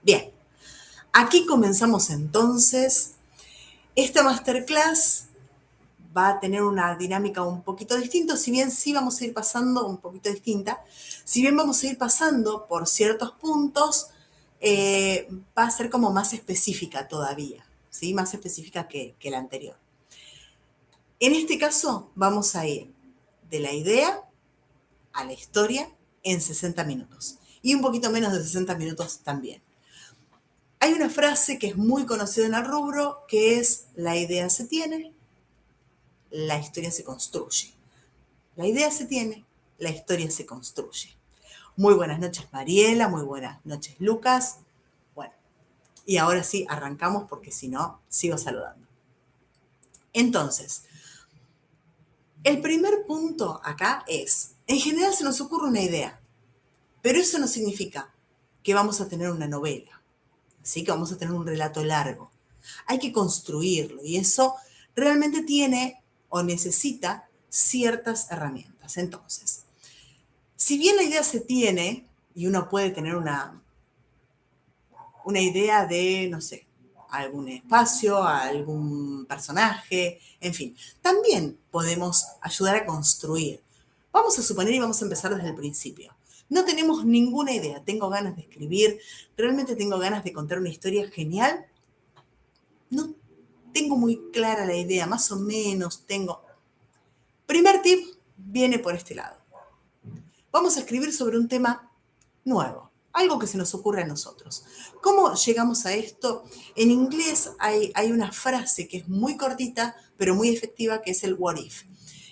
Bien, aquí comenzamos entonces. Esta masterclass va a tener una dinámica un poquito distinta, si bien sí vamos a ir pasando un poquito distinta, si bien vamos a ir pasando por ciertos puntos, va a ser como más específica todavía, ¿sí? Más específica que la anterior. En este caso vamos a ir de la idea a la historia en 60 minutos y un poquito menos de 60 minutos también. Hay una frase que es muy conocida en el rubro, que es: la idea se tiene, la historia se construye. La idea se tiene, la historia se construye. Muy buenas noches, Mariela, muy buenas noches, Lucas. Bueno, y ahora sí, arrancamos porque si no, sigo saludando. Entonces, el primer punto acá es, en general se nos ocurre una idea, pero eso no significa que vamos a tener una novela, ¿sí? Que vamos a tener un relato largo. Hay que construirlo y eso realmente tiene o necesita ciertas herramientas. Entonces, si bien la idea se tiene y uno puede tener una idea de, no sé, algún espacio, algún personaje, en fin, también podemos ayudar a construir. Vamos a suponer y vamos a empezar desde el principio. No tenemos ninguna idea, tengo ganas de escribir, realmente tengo ganas de contar una historia genial. No tengo muy clara la idea, más o menos tengo. Primer tip viene por este lado. Vamos a escribir sobre un tema nuevo, algo que se nos ocurre a nosotros. ¿Cómo llegamos a esto? En inglés hay una frase que es muy cortita, pero muy efectiva, que es el what if.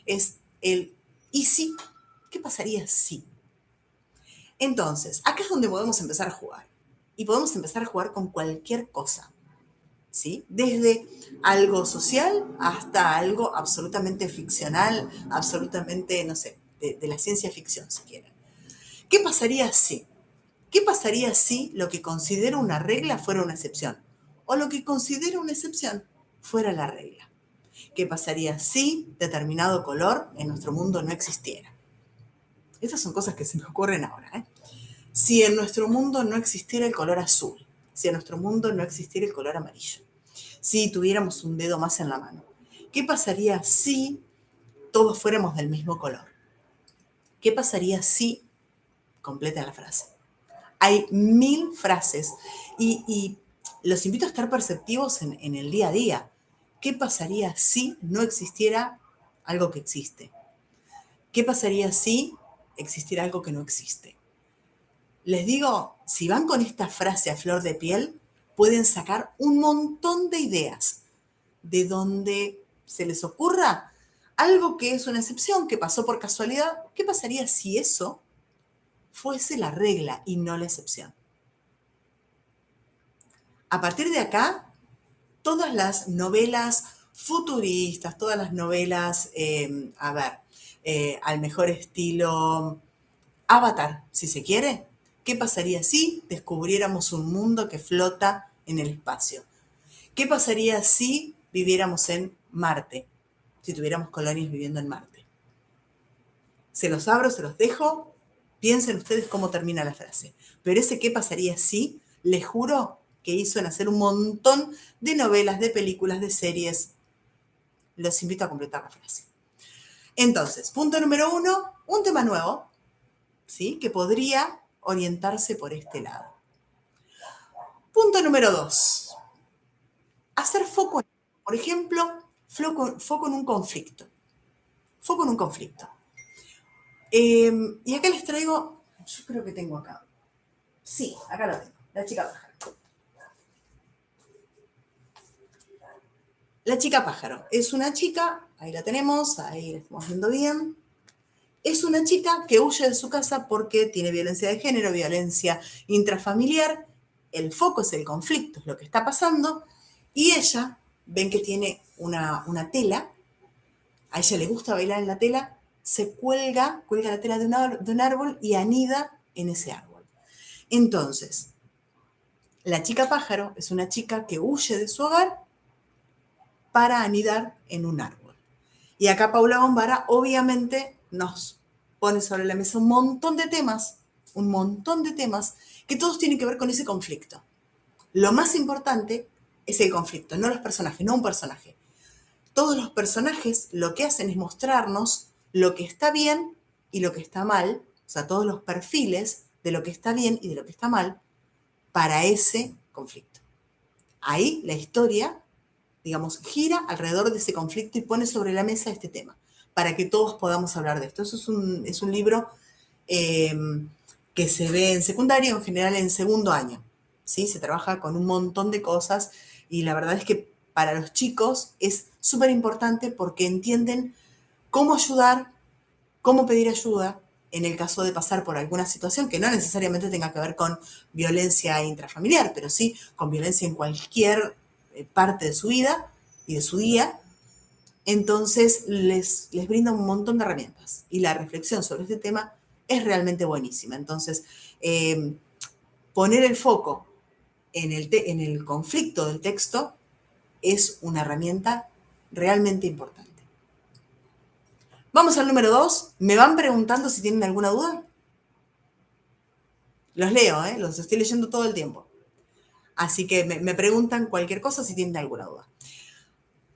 Es el ¿y si? ¿Qué pasaría si? Entonces, acá es donde podemos empezar a jugar. Y podemos empezar a jugar con cualquier cosa. ¿Sí? Desde algo social hasta algo absolutamente ficcional, absolutamente, no sé, de la ciencia ficción, si quieren. ¿Qué pasaría si? ¿Qué pasaría si lo que considero una regla fuera una excepción? O lo que considero una excepción fuera la regla. ¿Qué pasaría si determinado color en nuestro mundo no existiera? Estas son cosas que se me ocurren ahora. Si en nuestro mundo no existiera el color azul, si en nuestro mundo no existiera el color amarillo, si tuviéramos un dedo más en la mano, ¿qué pasaría si todos fuéramos del mismo color? ¿Qué pasaría si completa la frase? Hay 1000 frases y los invito a estar perceptivos en el día a día. ¿Qué pasaría si no existiera algo que existe? ¿Qué pasaría si existiera algo que no existe? Les digo, si van con esta frase a flor de piel, pueden sacar un montón de ideas de donde se les ocurra algo que es una excepción, que pasó por casualidad. ¿Qué pasaría si eso fuese la regla y no la excepción? A partir de acá, todas las novelas futuristas, todas las novelas, al mejor estilo Avatar, si se quiere, ¿qué pasaría si descubriéramos un mundo que flota en el espacio? ¿Qué pasaría si viviéramos en Marte? Si tuviéramos colonias viviendo en Marte. Se los abro, se los dejo. Piensen ustedes cómo termina la frase. Pero ese qué pasaría si, les juro que hizo nacer un montón de novelas, de películas, de series. Los invito a completar la frase. Entonces, punto número 1, un tema nuevo, ¿sí? Que podría orientarse por este lado. Punto número 2, hacer foco, por ejemplo, foco en un conflicto. Foco en un conflicto. Y acá les traigo, yo creo que tengo acá. Sí, acá lo tengo, la chica pájaro. La chica pájaro es una chica, ahí la tenemos, ahí la estamos viendo bien. Es una chica que huye de su casa porque tiene violencia de género, violencia intrafamiliar. El foco es el conflicto, es lo que está pasando. Y ella, ven que tiene una tela, a ella le gusta bailar en la tela, se cuelga la tela de un árbol y anida en ese árbol. Entonces, la chica pájaro es una chica que huye de su hogar para anidar en un árbol. Y acá Paula Bombara obviamente nos pone sobre la mesa un montón de temas que todos tienen que ver con ese conflicto. Lo más importante es el conflicto, no los personajes, no un personaje. Todos los personajes lo que hacen es mostrarnos lo que está bien y lo que está mal, o sea, todos los perfiles de lo que está bien y de lo que está mal para ese conflicto. Ahí la historia, digamos, gira alrededor de ese conflicto y pone sobre la mesa este tema, para que todos podamos hablar de esto. Eso es un libro eh, que se ve en secundario, en general en segundo año. ¿Sí? Se trabaja con un montón de cosas y la verdad es que para los chicos es súper importante porque entienden cómo ayudar, cómo pedir ayuda en el caso de pasar por alguna situación que no necesariamente tenga que ver con violencia intrafamiliar, pero sí con violencia en cualquier parte de su vida y de su día. Entonces les brinda un montón de herramientas y la reflexión sobre este tema es realmente buenísima. Entonces, eh, poner el foco en el conflicto del texto es una herramienta realmente importante. Vamos al número 2. ¿Me van preguntando si tienen alguna duda? Los leo, ¿eh? Los estoy leyendo todo el tiempo. Así que me preguntan cualquier cosa si tienen alguna duda.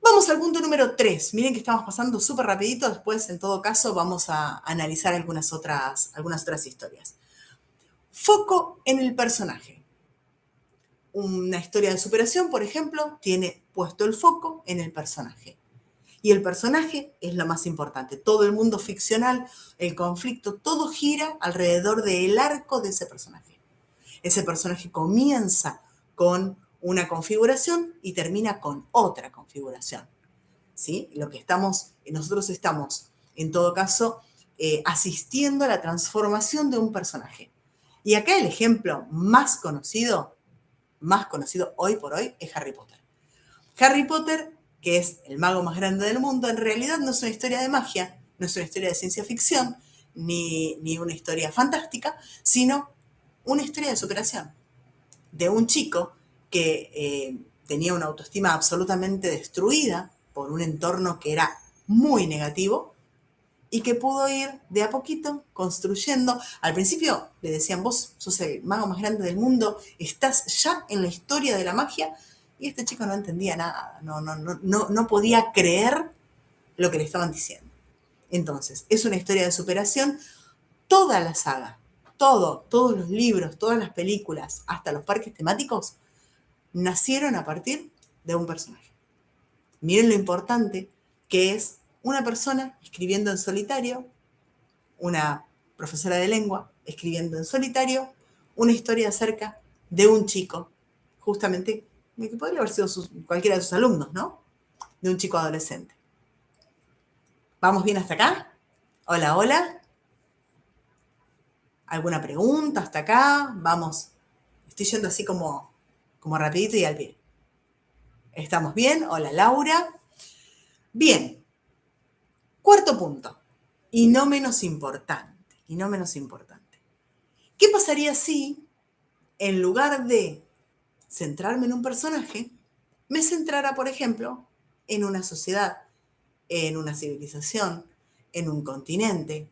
Vamos al punto número 3. Miren que estamos pasando súper rapidito. Después, en todo caso, vamos a analizar algunas otras historias. Foco en el personaje. Una historia de superación, por ejemplo, tiene puesto el foco en el personaje. Y el personaje es lo más importante. Todo el mundo ficcional, el conflicto, todo gira alrededor del arco de ese personaje. Ese personaje comienza con una configuración y termina con otra configuración. ¿Sí? Nosotros estamos, en todo caso, asistiendo a la transformación de un personaje. Y acá el ejemplo más conocido hoy por hoy, es Harry Potter. Harry Potter, que es el mago más grande del mundo, en realidad no es una historia de magia, no es una historia de ciencia ficción, ni una historia fantástica, sino una historia de superación de un chico que tenía una autoestima absolutamente destruida por un entorno que era muy negativo y que pudo ir de a poquito construyendo. Al principio le decían, vos sos el mago más grande del mundo, estás ya en la historia de la magia, y este chico no entendía nada, no podía creer lo que le estaban diciendo. Entonces, es una historia de superación. Toda la saga, todos los libros, todas las películas, hasta los parques temáticos, nacieron a partir de un personaje. Miren lo importante que es una persona escribiendo en solitario, una profesora de lengua escribiendo en solitario una historia acerca de un chico, justamente, que podría haber sido cualquiera de sus alumnos, ¿no? De un chico adolescente. ¿Vamos bien hasta acá? Hola, hola. ¿Alguna pregunta hasta acá? Vamos. Estoy yendo así como rapidito y al pie. ¿Estamos bien? Hola, Laura. Bien. Cuarto punto. Y no menos importante. Y no menos importante. ¿Qué pasaría si, en lugar de centrarme en un personaje, me centrara, por ejemplo, en una sociedad, en una civilización, en un continente,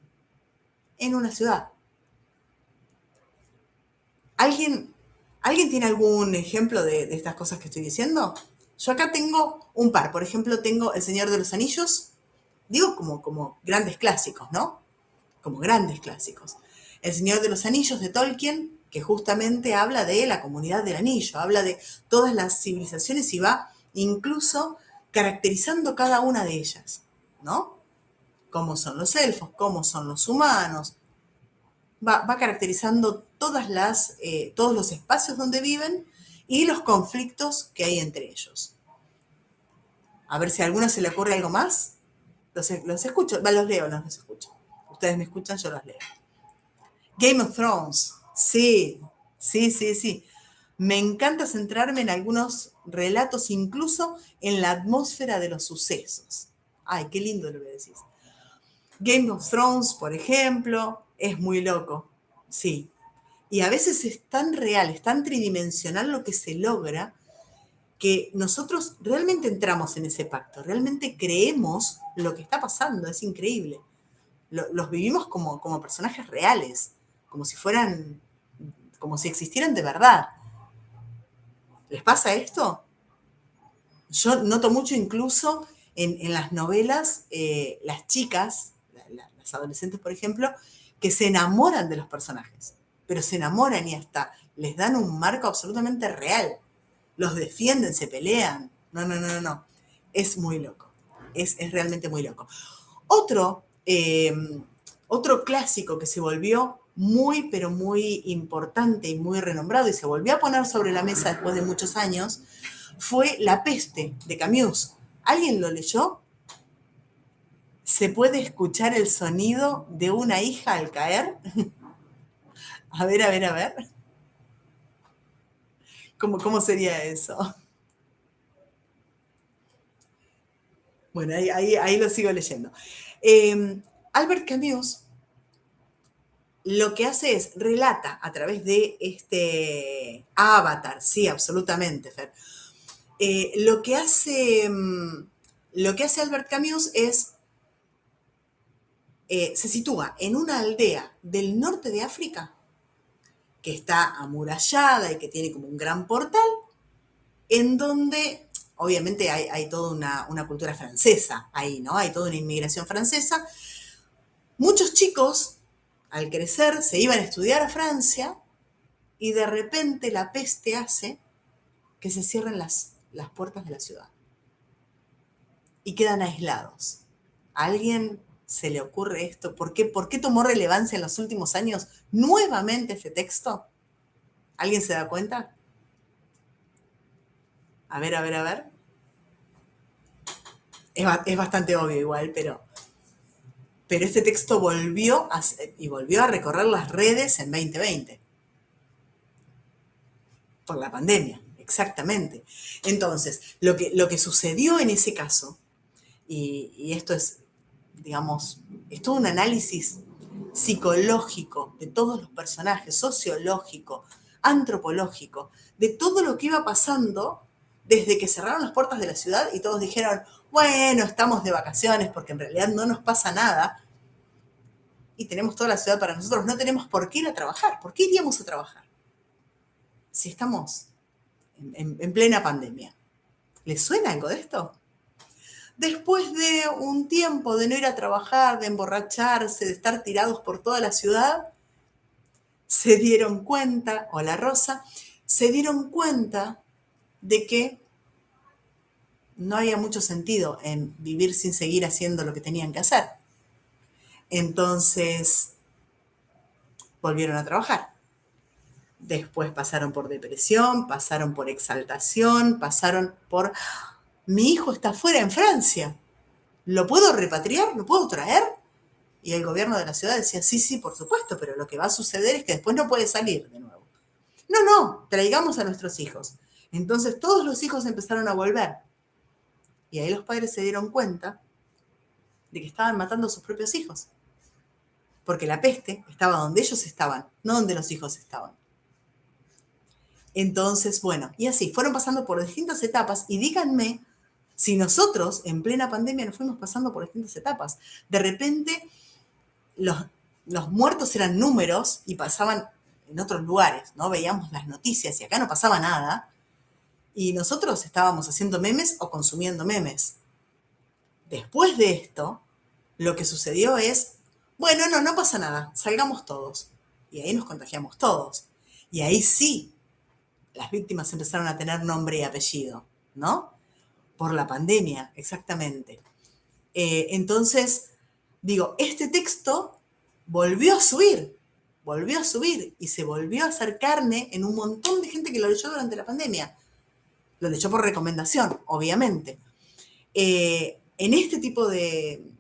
en una ciudad? ¿Alguien, ¿Alguien tiene algún ejemplo de estas cosas que estoy diciendo? Yo acá tengo un par. Por ejemplo, tengo El Señor de los Anillos. Digo como grandes clásicos, ¿no? Como grandes clásicos. El Señor de los Anillos de Tolkien, que justamente habla de la comunidad del anillo, habla de todas las civilizaciones y va incluso caracterizando cada una de ellas, ¿no? Cómo son los elfos, cómo son los humanos, va caracterizando todos los espacios donde viven y los conflictos que hay entre ellos. A ver si a alguno se le ocurre algo más. Los escucho, los leo, no los escucho. Ustedes me escuchan, yo los leo. Game of Thrones, sí, sí, sí, sí. Me encanta centrarme en algunos relatos, incluso en la atmósfera de los sucesos. Ay, qué lindo lo que decís. Game of Thrones, por ejemplo, es muy loco, sí. Y a veces es tan real, es tan tridimensional lo que se logra, que nosotros realmente entramos en ese pacto, realmente creemos lo que está pasando, es increíble. Los vivimos como personajes reales, como si existieran de verdad. ¿Les pasa esto? Yo noto mucho incluso en las novelas, las chicas, las adolescentes, por ejemplo, que se enamoran de los personajes, pero se enamoran y hasta les dan un marco absolutamente real. Los defienden, se pelean. No, no, no, no, no. Es muy loco. Es realmente muy loco. Otro, otro clásico que se volvió muy, pero muy importante y muy renombrado y se volvió a poner sobre la mesa después de muchos años fue La peste de Camus. ¿Alguien lo leyó? ¿Se puede escuchar el sonido de una hija al caer? A ver, a ver, a ver. ¿Cómo sería eso? Bueno, ahí lo sigo leyendo. Albert Camus lo que hace es relata a través de este avatar, sí, absolutamente, Fer. Lo que hace Albert Camus es se sitúa en una aldea del norte de África que está amurallada y que tiene como un gran portal, en donde obviamente hay toda una cultura francesa ahí, ¿no? Hay toda una inmigración francesa. Muchos chicos, al crecer, se iban a estudiar a Francia y de repente la peste hace que se cierren las puertas de la ciudad y quedan aislados. ¿A alguien se le ocurre esto? ¿Por qué tomó relevancia en los últimos años nuevamente este texto? ¿Alguien se da cuenta? A ver, a ver, a ver. Es bastante obvio igual, pero este texto volvió a recorrer las redes en 2020, por la pandemia, exactamente. Entonces, lo que sucedió en ese caso, y esto es, digamos, es todo un análisis psicológico de todos los personajes, sociológico, antropológico, de todo lo que iba pasando desde que cerraron las puertas de la ciudad y todos dijeron, bueno, estamos de vacaciones porque en realidad no nos pasa nada y tenemos toda la ciudad para nosotros, no tenemos por qué ir a trabajar, ¿por qué iríamos a trabajar si estamos en plena pandemia? ¿Les suena algo de esto? Después de un tiempo de no ir a trabajar, de emborracharse, de estar tirados por toda la ciudad, se dieron cuenta, o la Rosa, se dieron cuenta de que no había mucho sentido en vivir sin seguir haciendo lo que tenían que hacer. Entonces volvieron a trabajar. Después pasaron por depresión, pasaron por exaltación, pasaron por mi hijo está fuera en Francia. ¿Lo puedo repatriar? ¿Lo puedo traer? Y el gobierno de la ciudad decía, sí, sí, por supuesto, pero lo que va a suceder es que después no puede salir de nuevo. No, no, traigamos a nuestros hijos. Entonces todos los hijos empezaron a volver. Y ahí los padres se dieron cuenta de que estaban matando a sus propios hijos. Porque la peste estaba donde ellos estaban, no donde los hijos estaban. Entonces, bueno, y así, fueron pasando por distintas etapas y díganme si nosotros en plena pandemia nos fuimos pasando por distintas etapas. De repente los muertos eran números y pasaban en otros lugares, ¿no? Veíamos las noticias y acá no pasaba nada. Y nosotros estábamos haciendo memes o consumiendo memes. Después de esto, lo que sucedió es, bueno, no pasa nada, salgamos todos. Y ahí nos contagiamos todos. Y ahí sí, las víctimas empezaron a tener nombre y apellido, ¿no? Por la pandemia, exactamente. Entonces, digo, este texto volvió a subir y se volvió a hacer carne en un montón de gente que lo leyó durante la pandemia. Lo leyó por recomendación, obviamente. En este tipo de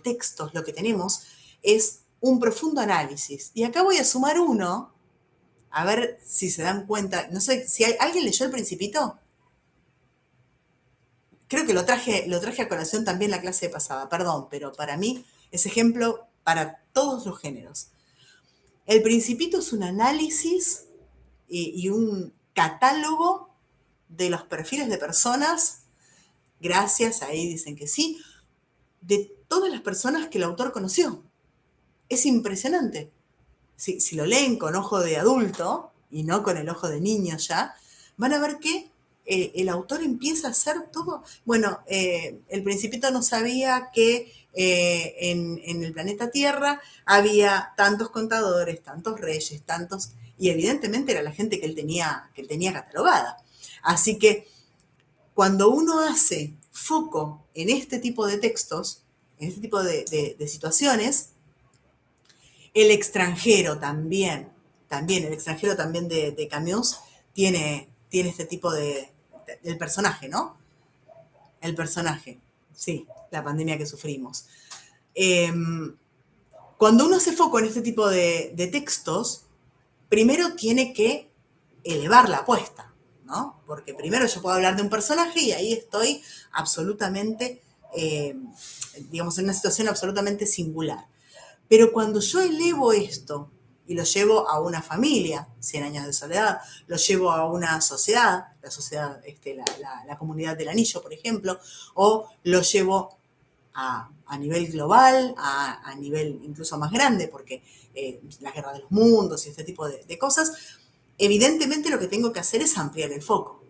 textos lo que tenemos es un profundo análisis. Y acá voy a sumar uno, a ver si se dan cuenta. No sé, si alguien leyó El Principito. Creo que lo traje a colación también la clase pasada, perdón, pero para mí es ejemplo para todos los géneros. El Principito es un análisis y un catálogo de los perfiles de personas, gracias, ahí dicen que sí, de todas las personas que el autor conoció. Es impresionante. Si lo leen con ojo de adulto y no con el ojo de niño ya, van a ver que el autor empieza a hacer todo. Bueno, el Principito no sabía que en el planeta Tierra había tantos contadores, tantos reyes, tantos, y evidentemente era la gente que él tenía catalogada. Así que cuando uno hace foco en este tipo de textos, en este tipo de situaciones, el extranjero también el extranjero también de Camus tiene este tipo el personaje, ¿no? El personaje, sí, la pandemia que sufrimos. Eh, Cuando uno hace foco en este tipo de textos, primero tiene que elevar la apuesta, ¿no? Porque primero yo puedo hablar de un personaje y ahí estoy absolutamente, eh, digamos, en una situación absolutamente singular. Pero cuando yo elevo esto y lo llevo a una familia, 100 años de soledad, lo llevo a una sociedad, la sociedad, la comunidad del anillo, por ejemplo, o lo llevo a nivel global, a nivel incluso más grande, porque la guerra de los mundos y este tipo de cosas, evidentemente lo que tengo que hacer es ampliar el foco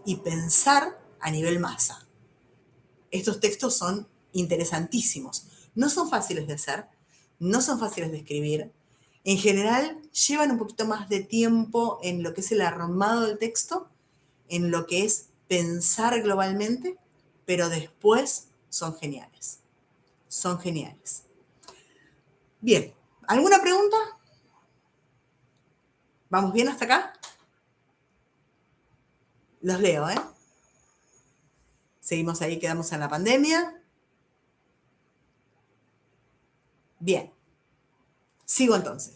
y pensar a nivel masa. Estos textos son interesantísimos. No son fáciles de hacer, no son fáciles de escribir. En general, llevan un poquito más de tiempo en lo que es el armado del texto, en lo que es pensar globalmente, pero después son geniales. Son geniales. Bien, ¿alguna pregunta? ¿Vamos bien hasta acá? Los leo, ¿eh? Seguimos ahí, quedamos en la pandemia. Bien, sigo entonces.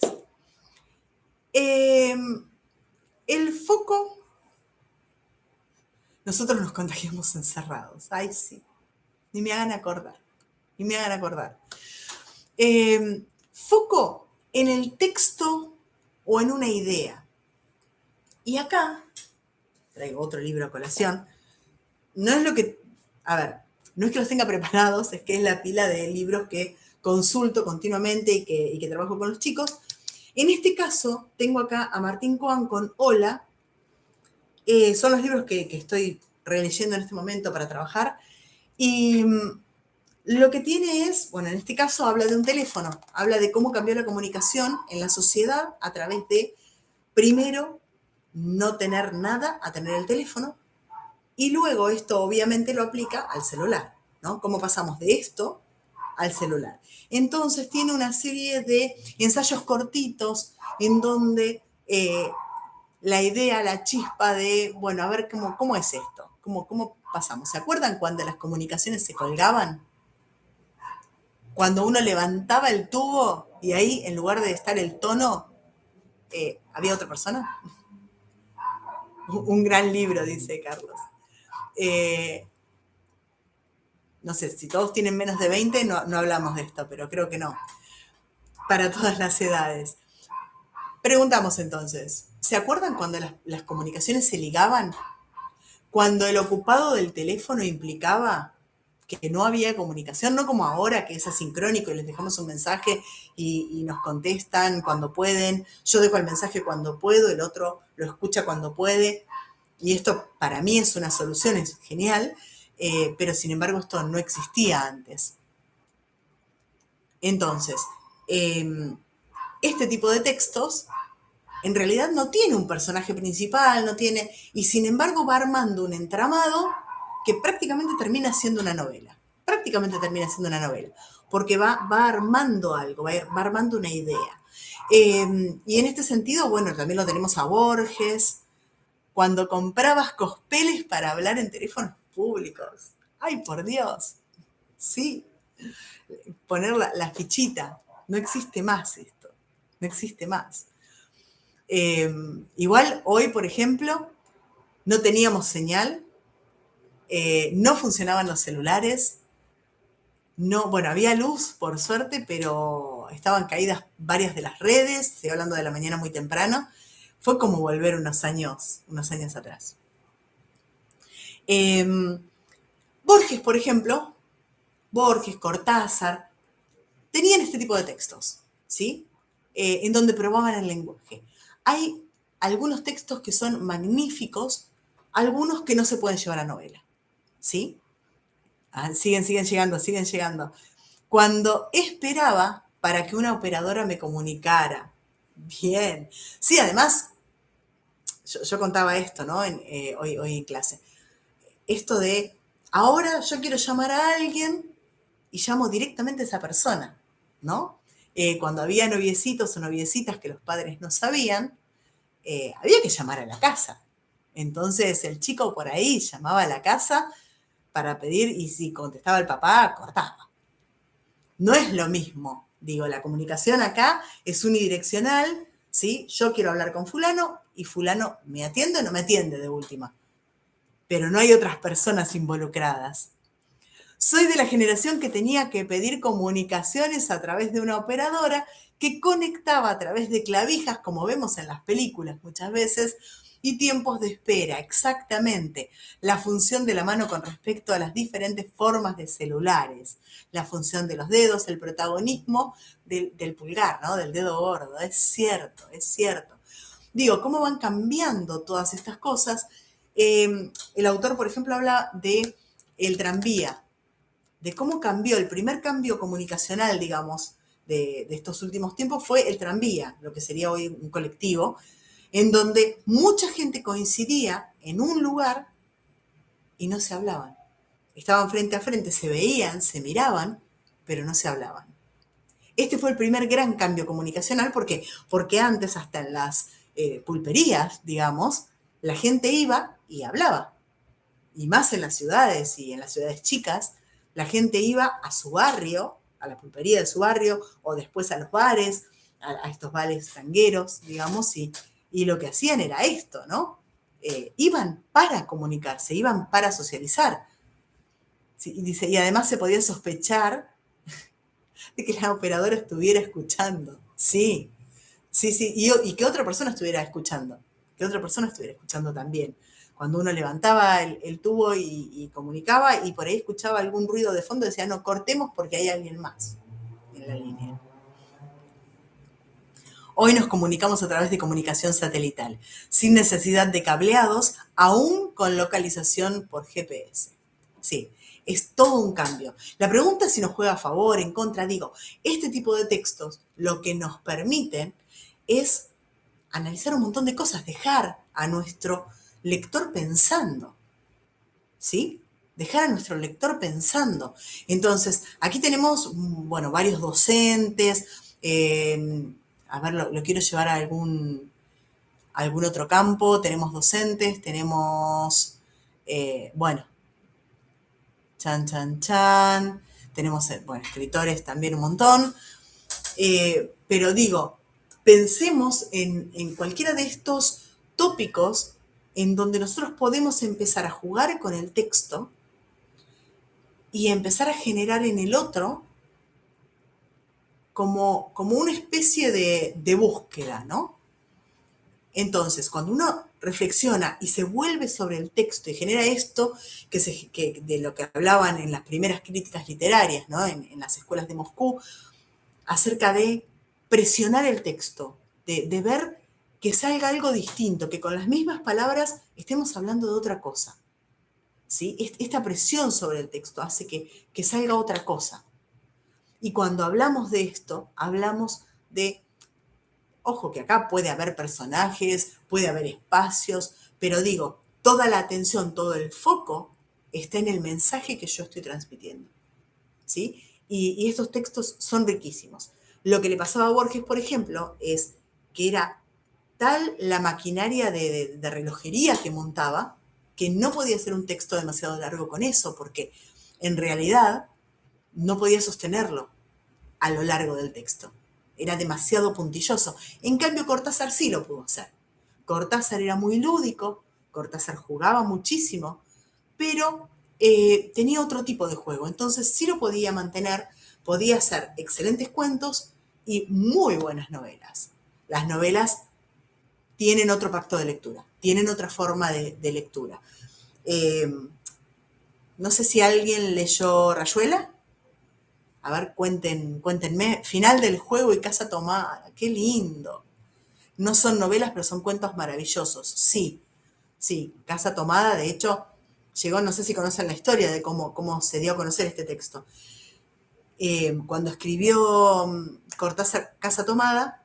Eh, el foco, nosotros nos contagiamos encerrados. Ay, sí, ni me hagan acordar, ni me hagan acordar. Foco en el texto o en una idea. Y acá traigo otro libro a colación. No es lo que, a ver, no es que los tenga preparados, es que es la pila de libros que consulto continuamente y que trabajo con los chicos. En este caso, tengo acá a Martín Coan con Hola. Son los libros que estoy releyendo en este momento para trabajar. Y lo que tiene es, bueno, en este caso habla de un teléfono, habla de cómo cambió la comunicación en la sociedad a través de, primero, no tener nada a tener el teléfono, y luego esto obviamente lo aplica al celular, ¿no? ¿Cómo pasamos de esto al celular? Entonces tiene una serie de ensayos cortitos en donde la idea, la chispa de, bueno, a ver cómo es esto, cómo pasamos. ¿Se acuerdan cuando las comunicaciones se colgaban? Cuando uno levantaba el tubo y ahí, en lugar de estar el tono, había otra persona. Un gran libro, dice Carlos. Eh, no sé, si todos tienen menos de 20, no hablamos de esto, pero creo que no. Para todas las edades. Preguntamos entonces, ¿se acuerdan cuando las comunicaciones se ligaban? Cuando el ocupado del teléfono implicaba que no había comunicación, no como ahora que es asincrónico y les dejamos un mensaje y nos contestan cuando pueden, yo dejo el mensaje cuando puedo, el otro lo escucha cuando puede, y esto para mí es una solución, es genial, pero sin embargo esto no existía antes. Entonces, este tipo de textos en realidad no tiene un personaje principal, no tiene, y sin embargo va armando un entramado que prácticamente termina siendo una novela. Prácticamente termina siendo una novela, porque va armando algo, va armando una idea. Y en este sentido, bueno, también lo tenemos a Borges, cuando comprabas cospeles para hablar en teléfonos públicos. ¡Ay, por Dios! Sí, poner la fichita. No existe más esto, no existe más. Igual hoy, por ejemplo, no teníamos señal, no funcionaban los celulares, no, bueno, había luz, por suerte, pero estaban caídas varias de las redes, estoy hablando de la mañana muy temprano, fue como volver unos años atrás. Eh, Borges, por ejemplo, Borges, Cortázar, tenían este tipo de textos, ¿sí? en donde probaban el lenguaje. Hay algunos textos que son magníficos, algunos que no se pueden llevar a novela, ¿sí? Siguen llegando, siguen llegando. Cuando esperaba para que una operadora me comunicara. Bien. Sí, además, yo contaba esto, ¿no? Hoy en clase. Esto de, ahora yo quiero llamar a alguien y llamo directamente a esa persona, ¿no? Cuando había noviecitos o noviecitas que los padres no sabían, había que llamar a la casa. Entonces el chico por ahí llamaba a la casa para pedir y si contestaba el papá, cortaba. No es lo mismo. Digo, la comunicación acá es unidireccional, ¿sí? Yo quiero hablar con fulano y fulano me atiende o no me atiende de última. Pero no hay otras personas involucradas. Soy de la generación que tenía que pedir comunicaciones a través de una operadora que conectaba a través de clavijas, como vemos en las películas muchas veces, y tiempos de espera, exactamente. La función de la mano con respecto a las diferentes formas de celulares, la función de los dedos, el protagonismo del pulgar, ¿no? Del dedo gordo. Es cierto, es cierto. Digo, ¿cómo van cambiando todas estas cosas? El autor, por ejemplo, habla de el tranvía, de cómo cambió, el primer cambio comunicacional, digamos, de estos últimos tiempos fue el tranvía, lo que sería hoy un colectivo, en donde mucha gente coincidía en un lugar y no se hablaban. Estaban frente a frente, se veían, se miraban, pero no se hablaban. Este fue el primer gran cambio comunicacional, ¿por qué? Porque antes, hasta en las pulperías, digamos, la gente iba y hablaba. Y más en las ciudades y en las ciudades chicas, la gente iba a su barrio, a la pulpería de su barrio, o después a los bares, a estos bares tangueros, digamos, y lo que hacían era esto, ¿no? Iban para comunicarse, iban para socializar. Sí, y dice, y además se podía sospechar de que la operadora estuviera escuchando. Sí, sí, sí, y que otra persona estuviera escuchando, que otra persona estuviera escuchando también. Cuando uno levantaba el tubo y comunicaba y por ahí escuchaba algún ruido de fondo, decía, no, cortemos porque hay alguien más en la línea. Hoy nos comunicamos a través de comunicación satelital, sin necesidad de cableados, aún con localización por GPS. Sí, es todo un cambio. La pregunta es si nos juega a favor, en contra. Digo, este tipo de textos lo que nos permiten es analizar un montón de cosas, dejar a nuestro lector pensando, ¿sí? Dejar a nuestro lector pensando. Entonces, aquí tenemos, bueno, varios docentes, a ver, lo quiero llevar a algún otro campo, tenemos docentes, tenemos, bueno, chan, chan, chan, tenemos, bueno, escritores también un montón, pero digo, pensemos en cualquiera de estos tópicos en donde nosotros podemos empezar a jugar con el texto y empezar a generar en el otro como una especie de búsqueda, ¿no? Entonces, cuando uno reflexiona y se vuelve sobre el texto y genera esto que de lo que hablaban en las primeras críticas literarias, ¿no? En las escuelas de Moscú, acerca de presionar el texto, de ver que salga algo distinto, que con las mismas palabras estemos hablando de otra cosa. ¿Sí? Esta presión sobre el texto hace que salga otra cosa. Y cuando hablamos de esto, hablamos de, ojo, que acá puede haber personajes, puede haber espacios, pero digo, toda la atención, todo el foco está en el mensaje que yo estoy transmitiendo. ¿Sí? Y estos textos son riquísimos. Lo que le pasaba a Borges, por ejemplo, es que era tal la maquinaria de relojería que montaba que no podía hacer un texto demasiado largo con eso, porque en realidad no podía sostenerlo a lo largo del texto. Era demasiado puntilloso. En cambio, Cortázar sí lo pudo hacer. Cortázar era muy lúdico, Cortázar jugaba muchísimo, pero tenía otro tipo de juego. Entonces sí lo podía mantener, podía hacer excelentes cuentos y muy buenas novelas. Las novelas tienen otro pacto de lectura, tienen otra forma de lectura. No sé si alguien leyó Rayuela. A ver, cuéntenme. Final del juego y casa tomada. Qué lindo. No son novelas, pero son cuentos maravillosos. Sí, sí. Casa tomada, de hecho, llegó, no sé si conocen la historia de cómo se dio a conocer este texto. Cuando escribió Cortázar Casa Tomada,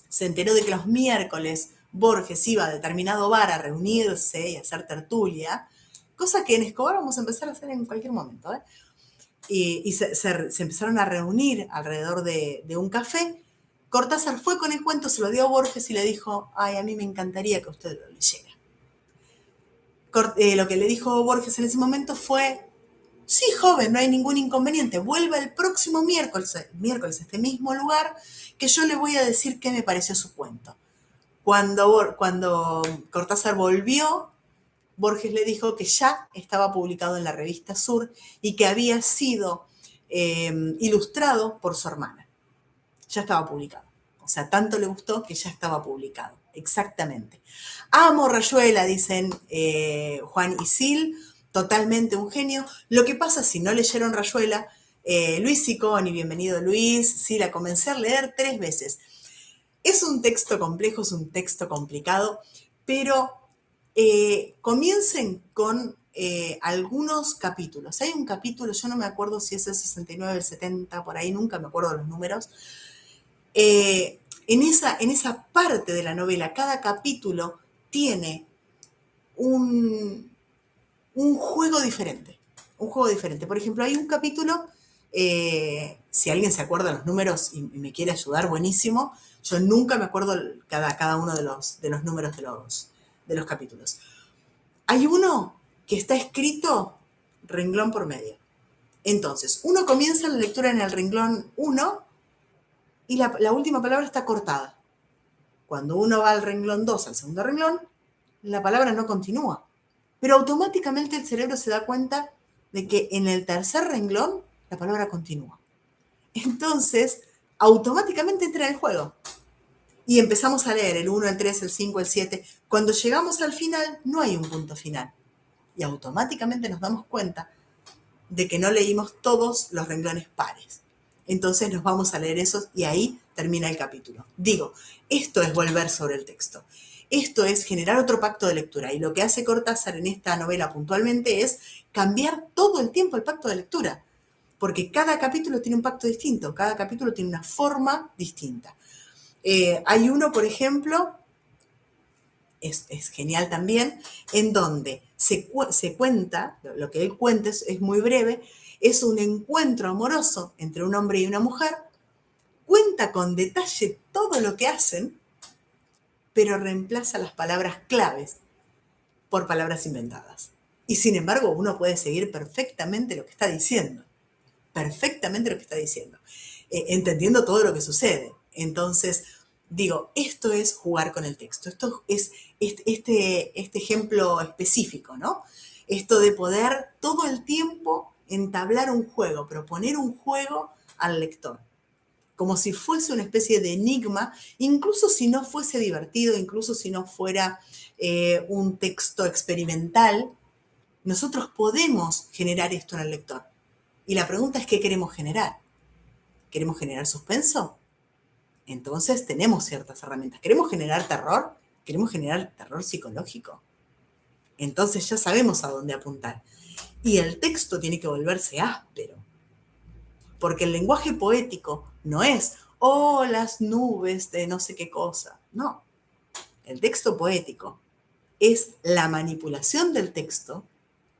se enteró de que los miércoles Borges iba a determinado bar a reunirse y a hacer tertulia, cosa que en Escobar vamos a empezar a hacer en cualquier momento, ¿eh? Y se empezaron a reunir alrededor de un café. Cortázar fue con el cuento, se lo dio a Borges y le dijo, ay, a mí me encantaría que usted lo leyera. Lo que le dijo Borges en ese momento fue, sí, joven, no hay ningún inconveniente, vuelva el próximo miércoles a este mismo lugar, que yo le voy a decir qué me pareció su cuento. Cuando Cortázar volvió, Borges le dijo que ya estaba publicado en la revista Sur y que había sido ilustrado por su hermana. Ya estaba publicado. O sea, tanto le gustó que ya estaba publicado. Exactamente. Amo Rayuela, dicen Juan y Sil, totalmente un genio. Lo que pasa, si no leyeron Rayuela, Luis Siconi, bienvenido Luis, sí, la comencé a leer 3 veces. Es un texto complejo, es un texto complicado, pero comiencen con algunos capítulos. Hay un capítulo, yo no me acuerdo si es el 69, el 70, por ahí nunca me acuerdo de los números. En esa parte de la novela, cada capítulo tiene un juego diferente. Un juego diferente. Por ejemplo, hay un capítulo, si alguien se acuerda de los números y me quiere ayudar, buenísimo. Yo nunca me acuerdo cada uno de los números de los capítulos. Hay uno que está escrito renglón por medio. Entonces, uno comienza la lectura en el renglón 1 y la última palabra está cortada. Cuando uno va al renglón 2, al segundo renglón, la palabra no continúa. Pero automáticamente el cerebro se da cuenta de que en el tercer renglón la palabra continúa. Entonces, automáticamente entra en el juego. Y empezamos a leer el 1, el 3, el 5, el 7. Cuando llegamos al final, no hay un punto final. Y automáticamente nos damos cuenta de que no leímos todos los renglones pares. Entonces nos vamos a leer esos y ahí termina el capítulo. Digo, esto es volver sobre el texto. Esto es generar otro pacto de lectura. Y lo que hace Cortázar en esta novela puntualmente es cambiar todo el tiempo el pacto de lectura. Porque cada capítulo tiene un pacto distinto, cada capítulo tiene una forma distinta. Hay uno, por ejemplo, es genial también, en donde se cuenta, lo que él cuenta es muy breve, es un encuentro amoroso entre un hombre y una mujer, cuenta con detalle todo lo que hacen, pero reemplaza las palabras claves por palabras inventadas. Y sin embargo, uno puede seguir perfectamente lo que está diciendo, perfectamente lo que está diciendo, entendiendo todo lo que sucede. Entonces, digo, esto es jugar con el texto, esto es este ejemplo específico, ¿no? Esto de poder todo el tiempo entablar un juego, proponer un juego al lector, como si fuese una especie de enigma, incluso si no fuese divertido, incluso si no fuera un texto experimental, nosotros podemos generar esto en el lector. Y la pregunta es, ¿qué queremos generar? ¿Queremos generar suspenso? Entonces tenemos ciertas herramientas. ¿Queremos generar terror? ¿Queremos generar terror psicológico? Entonces ya sabemos a dónde apuntar. Y el texto tiene que volverse áspero. Porque el lenguaje poético no es, oh, las nubes de no sé qué cosa. No. El texto poético es la manipulación del texto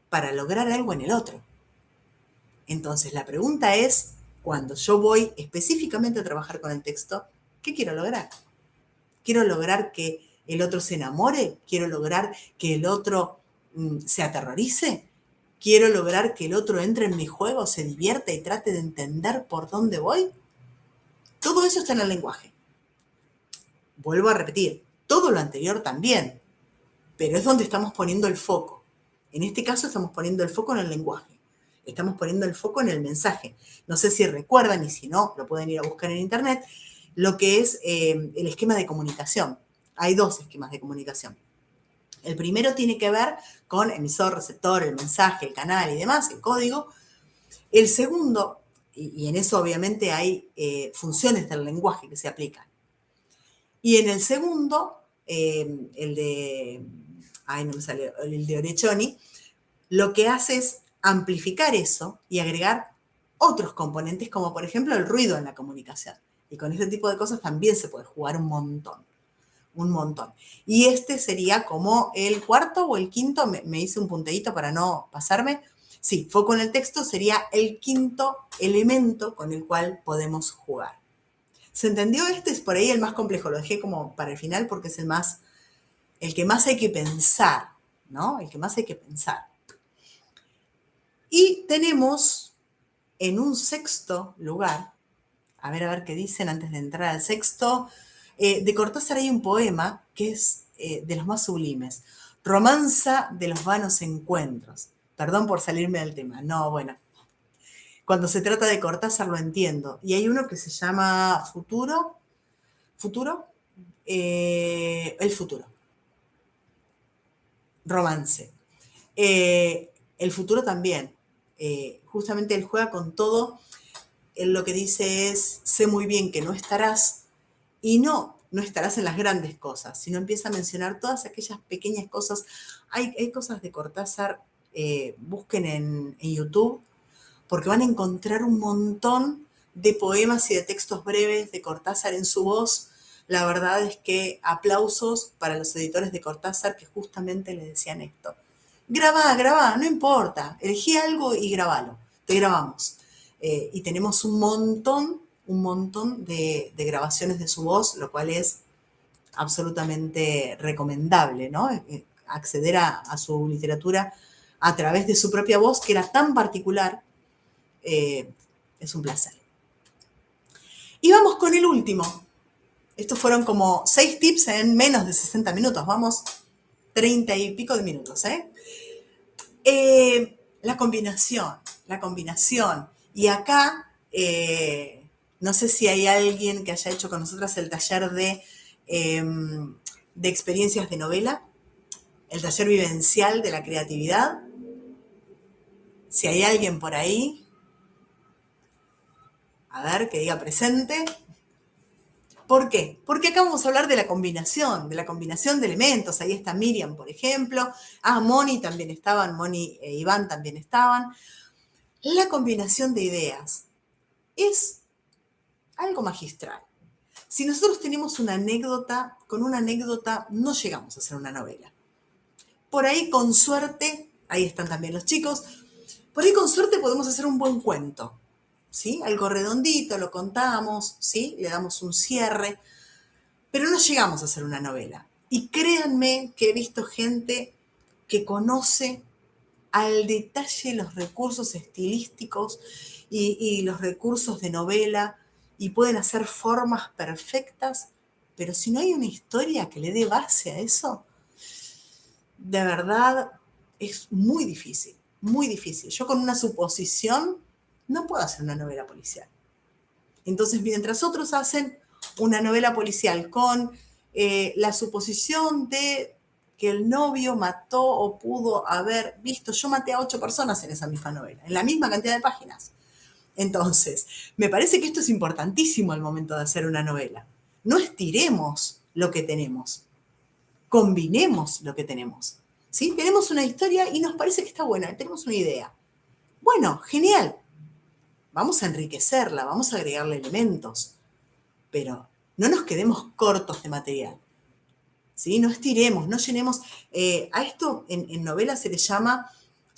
para lograr algo en el otro. Entonces la pregunta es, cuando yo voy específicamente a trabajar con el texto, ¿qué quiero lograr? ¿Quiero lograr que el otro se enamore? ¿Quiero lograr que el otro se aterrorice? ¿Quiero lograr que el otro entre en mi juego, se divierta y trate de entender por dónde voy? Todo eso está en el lenguaje. Vuelvo a repetir, todo lo anterior también, pero es donde estamos poniendo el foco. En este caso estamos poniendo el foco en el lenguaje. Estamos poniendo el foco en el mensaje. No sé si recuerdan, y si no, lo pueden ir a buscar en internet, lo que es el esquema de comunicación. Hay 2 esquemas de comunicación. El primero tiene que ver con emisor, receptor, el mensaje, el canal y demás, el código. El segundo y en eso obviamente hay funciones del lenguaje que se aplican. Y en el segundo, el de, ay, no me salió, el de Orechoni, lo que hace es amplificar eso y agregar otros componentes, como por ejemplo el ruido en la comunicación. Y con este tipo de cosas también se puede jugar un montón, un montón. Y este sería como el cuarto o el quinto, me hice un punteíto para no pasarme. Sí, foco en el texto sería el quinto elemento con el cual podemos jugar. ¿Se entendió? Este es por ahí el más complejo, lo dejé como para el final porque es el que más hay que pensar, ¿no? El que más hay que pensar. Y tenemos en un sexto lugar, a ver qué dicen antes de entrar al sexto, de Cortázar hay un poema que es de los más sublimes, Romanza de los vanos encuentros. Perdón por salirme del tema, no, bueno, cuando se trata de Cortázar lo entiendo. Y hay uno que se llama Futuro, el futuro, romance. El futuro también. Justamente él juega con todo. Él lo que dice es, sé muy bien que no estarás, y no estarás en las grandes cosas, sino empieza a mencionar todas aquellas pequeñas cosas. Hay cosas de Cortázar, busquen en YouTube, porque van a encontrar un montón de poemas y de textos breves de Cortázar en su voz. La verdad es que aplausos para los editores de Cortázar que justamente le decían esto. Grabá, no importa, elegí algo y grabalo, te grabamos. Y tenemos un montón de grabaciones de su voz, lo cual es absolutamente recomendable, ¿no? Acceder a su literatura a través de su propia voz, que era tan particular, es un placer. Y vamos con el último. Estos fueron como 6 tips en menos de 60 minutos. Vamos 30 y pico de minutos, ¿eh? La combinación, la combinación. Y acá, no sé si hay alguien que haya hecho con nosotras el taller de experiencias de novela, el taller vivencial de la creatividad. Si hay alguien por ahí, a ver, que diga presente. ¿Por qué? Porque acá vamos a hablar de la combinación de elementos. Ahí está Miriam, por ejemplo. Moni también estaban, Moni e Iván también estaban. La combinación de ideas es algo magistral. Si nosotros tenemos una anécdota, con una anécdota no llegamos a hacer una novela. Por ahí con suerte, ahí están también los chicos, por ahí con suerte podemos hacer un buen cuento, ¿sí? Algo redondito, lo contamos, ¿sí? Le damos un cierre, pero no llegamos a hacer una novela. Y créanme que he visto gente que conoce al detalle los recursos estilísticos y los recursos de novela y pueden hacer formas perfectas, pero si no hay una historia que le dé base a eso, de verdad es muy difícil, muy difícil. Yo con una suposición no puedo hacer una novela policial. Entonces, mientras otros hacen una novela policial con la suposición de que el novio mató o pudo haber visto, yo maté a 8 personas en esa misma novela, en la misma cantidad de páginas. Entonces, me parece que esto es importantísimo al momento de hacer una novela. No estiremos lo que tenemos, combinemos lo que tenemos. ¿Sí? Tenemos una historia y nos parece que está buena, tenemos una idea. Bueno, genial. Vamos a enriquecerla, vamos a agregarle elementos, pero no nos quedemos cortos de material. ¿Sí? No estiremos, no llenemos. A esto en novela se le llama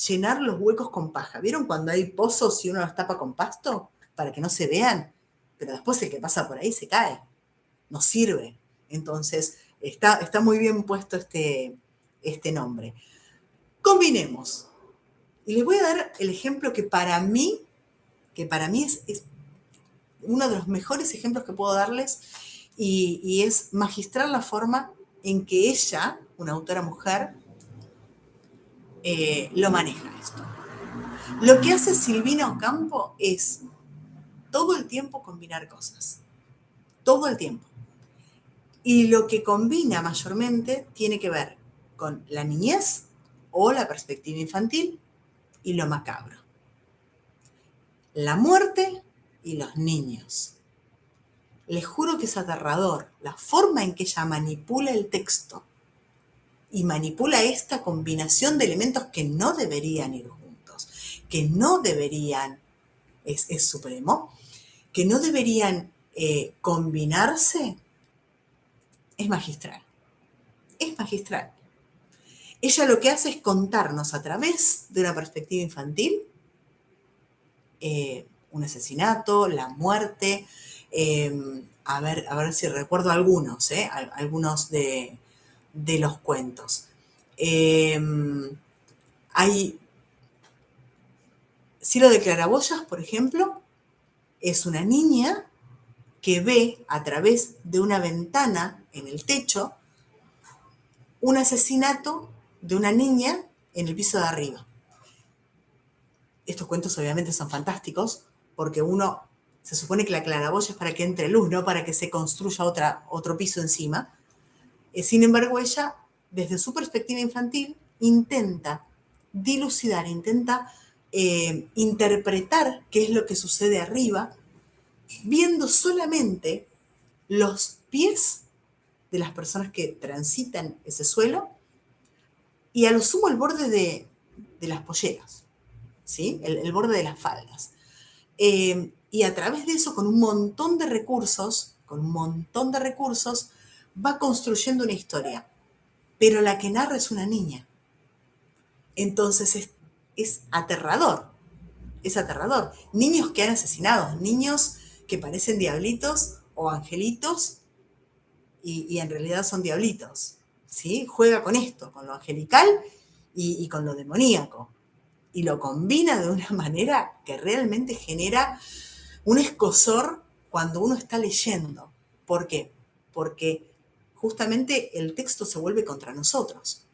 llenar los huecos con paja. ¿Vieron cuando hay pozos y uno los tapa con pasto? Para que no se vean, pero después el que pasa por ahí se cae. No sirve. Entonces, está muy bien puesto este nombre. Combinemos. Y les voy a dar el ejemplo que para mí es uno de los mejores ejemplos que puedo darles y es magistral la forma en que ella, una autora mujer, lo maneja esto. Lo que hace Silvina Ocampo es todo el tiempo combinar cosas. Todo el tiempo. Y lo que combina mayormente tiene que ver con la niñez o la perspectiva infantil y lo macabro. La muerte y los niños. Les juro que es aterrador la forma en que ella manipula el texto y manipula esta combinación de elementos que no deberían ir juntos, que no deberían, es supremo, que no deberían combinarse, es magistral. Es magistral. Ella lo que hace es contarnos a través de una perspectiva infantil un asesinato, la muerte, a ver si recuerdo algunos, algunos de los cuentos. Eh, hay Cielo de Claraboyas, por ejemplo, es una niña que ve a través de una ventana en el techo un asesinato de una niña en el piso de arriba. Estos cuentos obviamente son fantásticos porque uno se supone que la claraboya es para que entre luz, no para que se construya otro piso encima. Sin embargo, ella, desde su perspectiva infantil, intenta dilucidar, intenta interpretar qué es lo que sucede arriba, viendo solamente los pies de las personas que transitan ese suelo y a lo sumo el borde de las polleras, ¿sí? El borde de las faldas. Y a través de eso, con un montón de recursos, va construyendo una historia. Pero la que narra es una niña. Entonces es aterrador, es aterrador. Niños que han asesinado, niños que parecen diablitos o angelitos y en realidad son diablitos. ¿Sí? Juega con esto, con lo angelical y con lo demoníaco. Y lo combina de una manera que realmente genera un escozor cuando uno está leyendo. ¿Por qué? Porque justamente el texto se vuelve contra nosotros.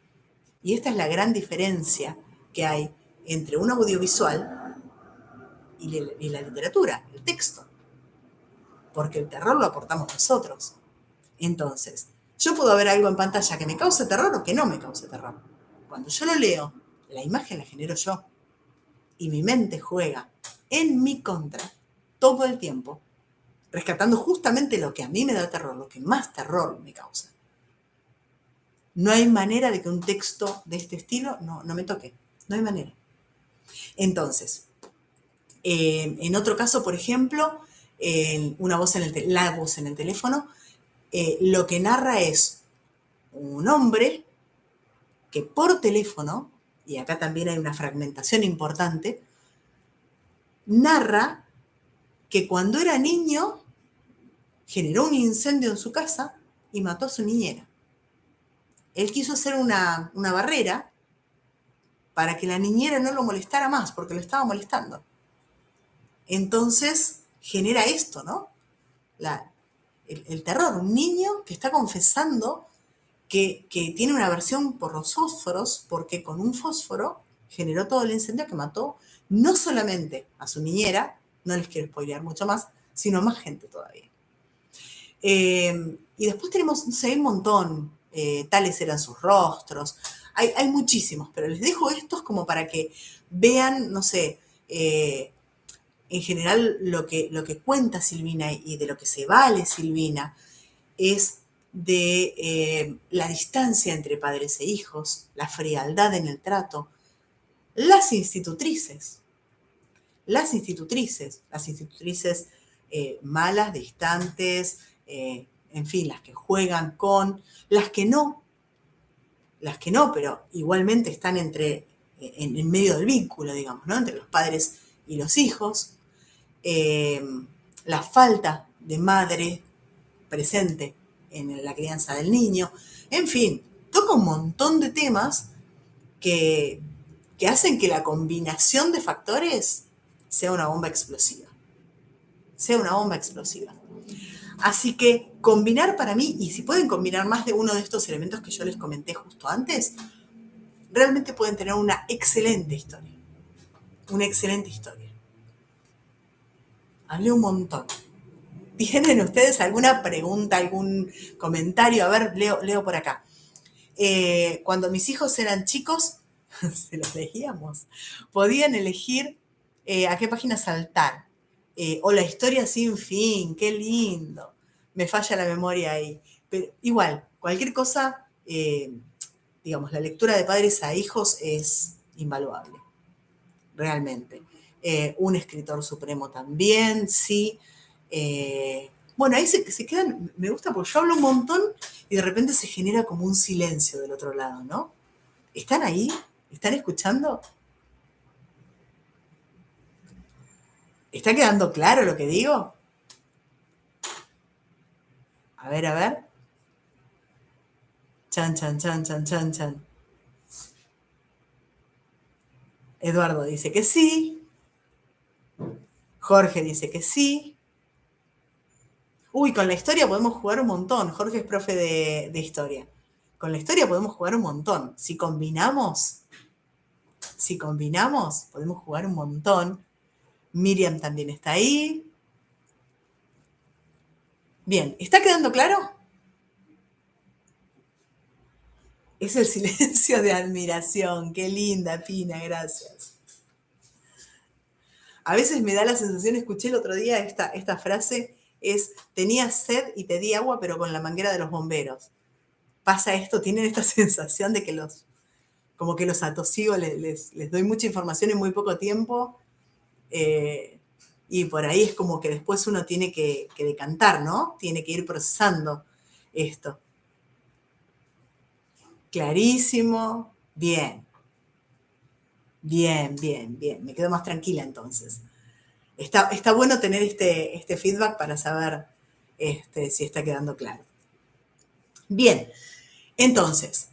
Y esta es la gran diferencia que hay entre un audiovisual y la literatura, el texto. Porque el terror lo aportamos nosotros. Entonces, yo puedo ver algo en pantalla que me cause terror o que no me cause terror. Cuando yo lo leo, la imagen la genero yo. Y mi mente juega en mi contra todo el tiempo, rescatando justamente lo que a mí me da terror, lo que más terror me causa. No hay manera de que un texto de este estilo no me toque. No hay manera. Entonces, en otro caso, por ejemplo, la voz en el teléfono, lo que narra es un hombre que por teléfono, y acá también hay una fragmentación importante, narra que cuando era niño generó un incendio en su casa y mató a su niñera. Él quiso hacer una barrera para que la niñera no lo molestara más, porque lo estaba molestando. Entonces genera esto, ¿no? El terror, un niño que está confesando que tiene una aversión por los fósforos, porque con un fósforo generó todo el incendio que mató no solamente a su niñera, no les quiero spoilear mucho más, sino a más gente todavía. Y después tenemos, no sé, un montón, tales eran sus rostros, hay muchísimos, pero les dejo estos como para que vean, no sé, en general lo que cuenta Silvina y de lo que se vale Silvina es de la distancia entre padres e hijos, la frialdad en el trato, las institutrices, las institutrices malas, distantes, en fin, las que juegan con, las que no, pero igualmente están en medio del vínculo, digamos, ¿no? Entre los padres y los hijos, eh, la falta de madre presente en la crianza del niño, en fin, toca un montón de temas que, que hacen que la combinación de factores sea una bomba explosiva. Sea una bomba explosiva. Así que combinar para mí, y si pueden combinar más de uno de estos elementos que yo les comenté justo antes, realmente pueden tener una excelente historia. Una excelente historia. Hablé un montón. ¿Tienen ustedes alguna pregunta, algún comentario? A ver, leo por acá. Cuando mis hijos eran chicos, se los leíamos, podían elegir a qué página saltar. o la historia sin fin, qué lindo. Me falla la memoria ahí. Pero igual, cualquier cosa, digamos, la lectura de padres a hijos es invaluable, realmente. Un escritor supremo también, sí. Bueno, ahí se quedan, me gusta porque yo hablo un montón y de repente se genera como un silencio del otro lado, ¿no? ¿Están ahí? ¿Están escuchando? ¿Está quedando claro lo que digo? A ver, a ver. Chan, chan, chan, chan, chan, chan. Eduardo dice que sí. Jorge dice que sí. Uy, con la historia podemos jugar un montón. Jorge es profe de historia. Con la historia podemos jugar un montón. Si combinamos, podemos jugar un montón. Miriam también está ahí. Bien, ¿está quedando claro? Es el silencio de admiración. Qué linda, Pina, gracias. A veces me da la sensación, escuché el otro día esta frase, es, tenía sed y te di agua, pero con la manguera de los bomberos. Pasa esto, tienen esta sensación de que como que los atosigo, les doy mucha información en muy poco tiempo, eh, y por ahí es como que después uno tiene que decantar, ¿no? Tiene que ir procesando esto. Clarísimo, bien, bien, bien, bien, me quedo más tranquila entonces. Está bueno tener este feedback para saber si está quedando claro. Bien, entonces,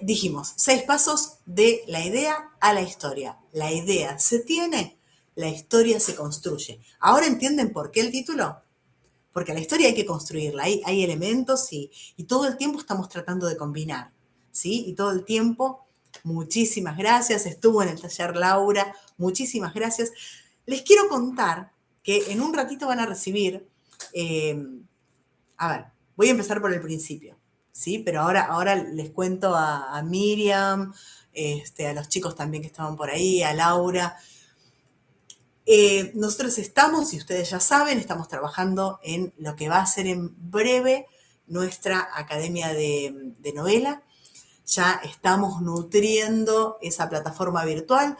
dijimos, 6 pasos de la idea a la historia. La idea se tiene, la historia se construye. ¿Ahora entienden por qué el título? Porque la historia hay que construirla, hay elementos y todo el tiempo estamos tratando de combinar, ¿sí? Y todo el tiempo, muchísimas gracias, estuvo en el taller Laura, muchísimas gracias. Les quiero contar que en un ratito van a recibir, eh, a ver, voy a empezar por el principio, ¿sí? Pero ahora les cuento a Miriam, a los chicos también que estaban por ahí, a Laura. Nosotros estamos, y ustedes ya saben, estamos trabajando en lo que va a ser en breve nuestra Academia de Novela. Ya estamos nutriendo esa plataforma virtual.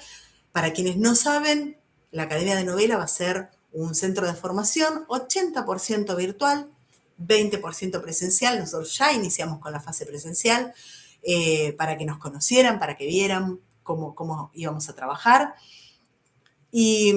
Para quienes no saben, la Academia de Novela va a ser un centro de formación 80% virtual, 20% presencial. Nosotros ya iniciamos con la fase presencial para que nos conocieran, para que vieran cómo íbamos a trabajar. Y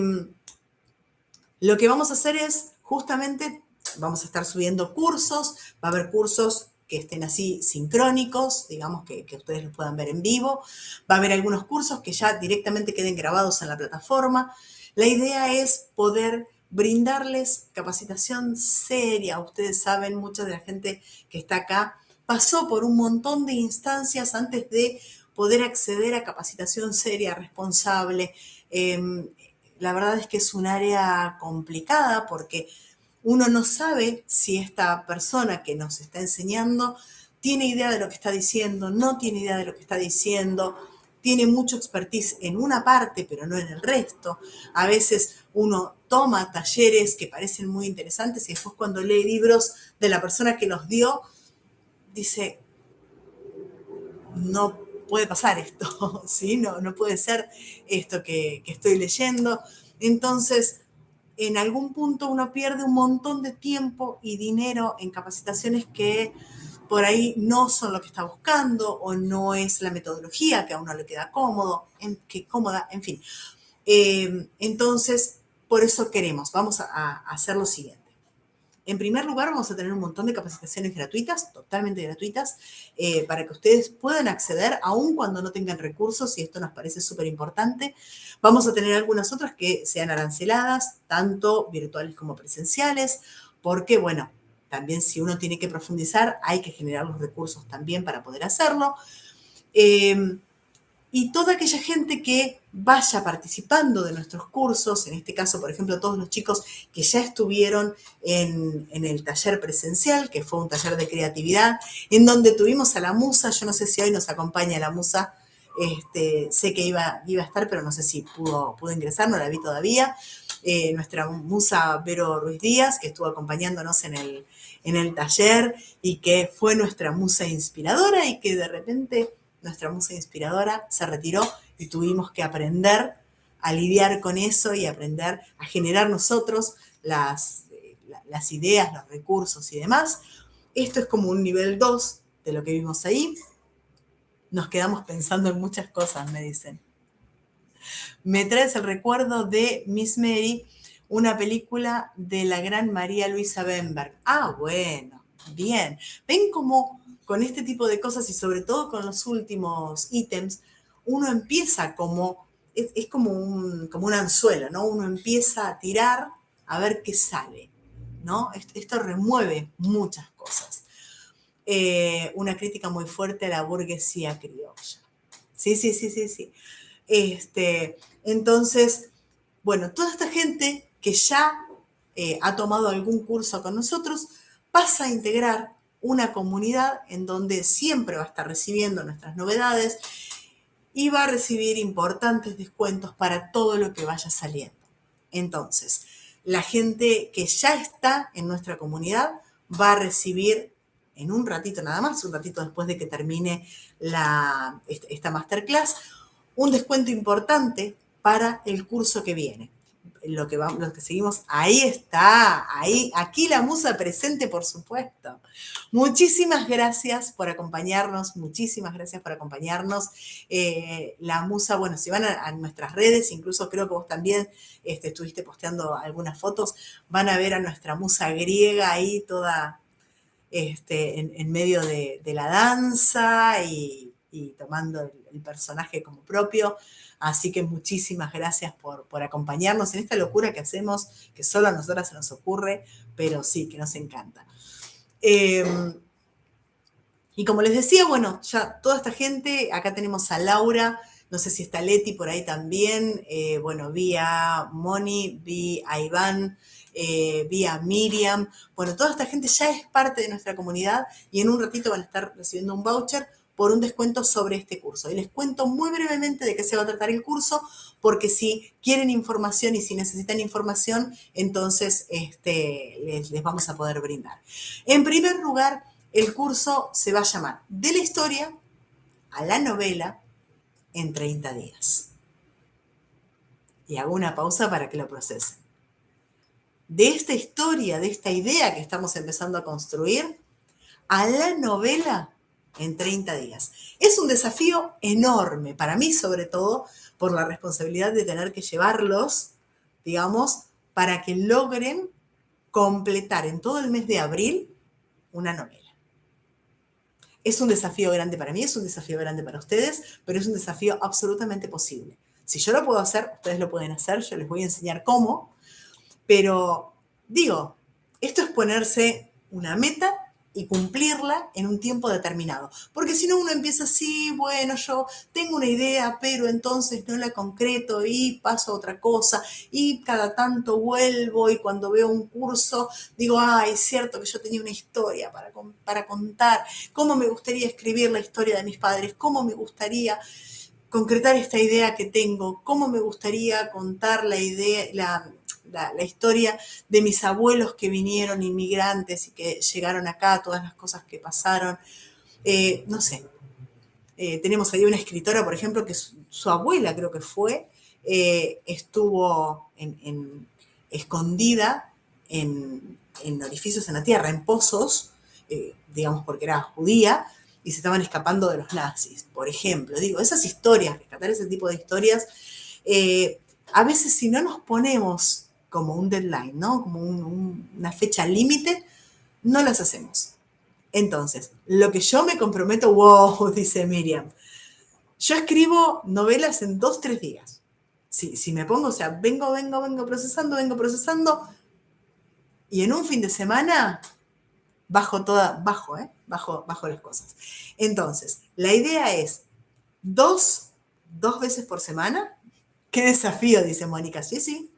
lo que vamos a hacer es, justamente, vamos a estar subiendo cursos, va a haber cursos que estén así sincrónicos, digamos que ustedes los puedan ver en vivo, va a haber algunos cursos que ya directamente queden grabados en la plataforma. La idea es poder brindarles capacitación seria. Ustedes saben, mucha de la gente que está acá pasó por un montón de instancias antes de poder acceder a capacitación seria, responsable. La verdad es que es un área complicada porque uno no sabe si esta persona que nos está enseñando tiene idea de lo que está diciendo, no tiene idea de lo que está diciendo, tiene mucho expertise en una parte, pero no en el resto. A veces uno toma talleres que parecen muy interesantes y después cuando lee libros de la persona que los dio, dice, no puede pasar esto, ¿sí? No puede ser esto que estoy leyendo. Entonces, en algún punto uno pierde un montón de tiempo y dinero en capacitaciones que por ahí no son lo que está buscando o no es la metodología que a uno le queda cómoda, en fin. Entonces, por eso vamos a hacer lo siguiente. En primer lugar, vamos a tener un montón de capacitaciones gratuitas, totalmente gratuitas, para que ustedes puedan acceder, aun cuando no tengan recursos, y esto nos parece súper importante. Vamos a tener algunas otras que sean aranceladas, tanto virtuales como presenciales, porque, bueno, también si uno tiene que profundizar, hay que generar los recursos también para poder hacerlo. Y toda aquella gente que vaya participando de nuestros cursos, en este caso, por ejemplo, todos los chicos que ya estuvieron en el taller presencial, que fue un taller de creatividad, en donde tuvimos a la Musa, yo no sé si hoy nos acompaña la Musa, sé que iba a estar, pero no sé si pudo ingresar, no la vi todavía. nuestra musa Vero Ruiz Díaz, que estuvo acompañándonos en el taller y que fue nuestra musa inspiradora y que de repente nuestra musa inspiradora se retiró y tuvimos que aprender a lidiar con eso y aprender a generar nosotros las ideas, los recursos y demás. Esto es como un nivel 2 de lo que vimos ahí. Nos quedamos pensando en muchas cosas, me dicen. Me traes el recuerdo de Miss Mary, una película de la gran María Luisa Bemberg. Ah, bueno, bien. Ven cómo con este tipo de cosas y sobre todo con los últimos ítems, uno empieza como, es como un anzuelo, ¿no? Uno empieza a tirar a ver qué sale, ¿no? Esto remueve muchas cosas. Una crítica muy fuerte a la burguesía criolla. Sí, sí, sí, sí, sí. Entonces, bueno, toda esta gente que ya ha tomado algún curso con nosotros pasa a integrar una comunidad en donde siempre va a estar recibiendo nuestras novedades y va a recibir importantes descuentos para todo lo que vaya saliendo. Entonces, la gente que ya está en nuestra comunidad va a recibir en un ratito nada más, un ratito después de que termine esta masterclass, un descuento importante para el curso que viene. Lo que seguimos, ahí está, ahí, aquí la musa presente, por supuesto. Muchísimas gracias por acompañarnos, muchísimas gracias por acompañarnos. La musa, bueno, si van a nuestras redes, incluso creo que vos también estuviste posteando algunas fotos, van a ver a nuestra musa griega ahí toda en medio de la danza y tomando el personaje como propio. Así que muchísimas gracias por acompañarnos en esta locura que hacemos, que solo a nosotras se nos ocurre, pero sí, que nos encanta. Y como les decía, bueno, ya toda esta gente, acá tenemos a Laura, no sé si está Leti por ahí también, bueno, vi a Moni, vi a Iván, vi a Miriam, bueno, toda esta gente ya es parte de nuestra comunidad y en un ratito van a estar recibiendo un voucher por un descuento sobre este curso. Y les cuento muy brevemente de qué se va a tratar el curso, porque si quieren información y si necesitan información, entonces les vamos a poder brindar. En primer lugar, el curso se va a llamar De la historia a la novela en 30 días. Y hago una pausa para que lo procesen. De esta historia, de esta idea que estamos empezando a construir, a la novela en 30 días. Es un desafío enorme, para mí sobre todo, por la responsabilidad de tener que llevarlos, digamos, para que logren completar en todo el mes de abril una novela. Es un desafío grande para mí, es un desafío grande para ustedes, pero es un desafío absolutamente posible. Si yo lo puedo hacer, ustedes lo pueden hacer, yo les voy a enseñar cómo, pero digo, esto es ponerse una meta y cumplirla en un tiempo determinado. Porque si no uno empieza así, bueno, yo tengo una idea, pero entonces no la concreto y paso a otra cosa y cada tanto vuelvo y cuando veo un curso digo, ay, es cierto que yo tenía una historia para contar, cómo me gustaría escribir la historia de mis padres, cómo me gustaría concretar esta idea que tengo, cómo me gustaría contar la idea, la historia de mis abuelos que vinieron inmigrantes y que llegaron acá, todas las cosas que pasaron. No sé, tenemos ahí una escritora, por ejemplo, que su abuela creo que fue, estuvo escondida en orificios en la tierra, en pozos, digamos porque era judía, y se estaban escapando de los nazis, por ejemplo. Digo, esas historias, rescatar ese tipo de historias, a veces si no nos ponemos como un deadline, ¿no? Como una fecha límite, no las hacemos. Entonces, lo que yo me comprometo, wow, dice Miriam, yo escribo novelas en 2, 3 días. Si me pongo, o sea, vengo procesando, y en un fin de semana bajo las cosas. Entonces, la idea es dos veces por semana. Qué desafío, dice Mónica. Sí, sí,